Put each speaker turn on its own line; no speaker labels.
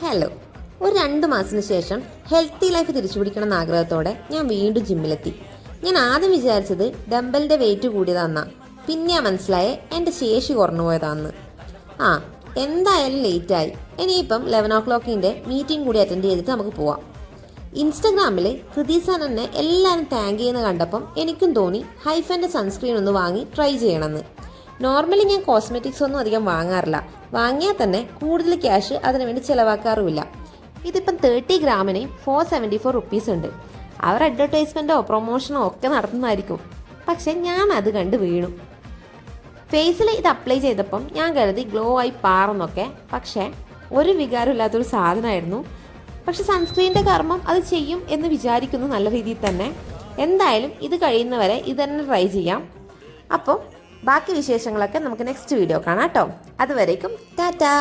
Hello. ഒരു 2 മാസത്തിന് ശേഷം ഹെൽത്തി ലൈഫ് തിരിച്ചുപിടിക്കണം എന്ന ആഗ്രഹത്തോടെ ഞാൻ വീണ്ടും ജിമ്മിലെത്തി. ഞാൻ ആദ്യം വിചാരിച്ചത് ഡംബലിൻ്റെ വെയിറ്റ് കൂടിയതാന്നാ. പിന്നെയാ മനസ്സിലായേ എൻ്റെ ശേഷി കുറഞ്ഞു പോയതാന്ന്. എന്തായാലും ലേറ്റായി. ഇനിയിപ്പം 11 o'clock മീറ്റിംഗ് കൂടി അറ്റൻഡ് ചെയ്തിട്ട് നമുക്ക് പോവാം. ഇൻസ്റ്റഗ്രാമിൽ കൃതിസാനെ എല്ലാവരും ടാഗ് ചെയ്യുന്ന കണ്ടപ്പം എനിക്കും തോന്നി ഹൈഫൻ്റെ സൺസ്ക്രീൻ ഒന്ന് വാങ്ങി ട്രൈ ചെയ്യണമെന്ന്. നോർമലി ഞാൻ കോസ്മെറ്റിക്സ് ഒന്നും അധികം വാങ്ങാറില്ല. വാങ്ങിയാൽ തന്നെ കൂടുതൽ ക്യാഷ് അതിനുവേണ്ടി ചിലവാക്കാറുമില്ല. ഇതിപ്പം 30 ഗ്രാമിന് 474 റുപ്പീസ് ഉണ്ട്. അവർ അഡ്വർടൈസ്മെൻറ്റോ പ്രൊമോഷനോ ഒക്കെ നടത്തുന്നതായിരിക്കും. പക്ഷെ ഞാൻ അത് കണ്ട് വീണു. ഫേസിൽ ഇത് അപ്ലൈ ചെയ്തപ്പം ഞാൻ കരുതി ഗ്ലോ ആയി പാറന്നൊക്കെ. പക്ഷേ ഒരു വികാരം ഇല്ലാത്തൊരു സാധനമായിരുന്നു. പക്ഷെ സൺസ്ക്രീനിൻ്റെ കർമ്മം അത് ചെയ്യും എന്ന് വിചാരിക്കുന്നു നല്ല രീതിയിൽ തന്നെ. എന്തായാലും ഇത് കഴിയുന്നവരെ ഇത് തന്നെ ട്രൈ ചെയ്യാം. അപ്പോൾ ബാക്കി വിശേഷങ്ങളൊക്കെ നമുക്ക് നെക്സ്റ്റ് വീഡിയോ കാണാം കേട്ടോ. അതുവരേക്കും ടാറ്റാ.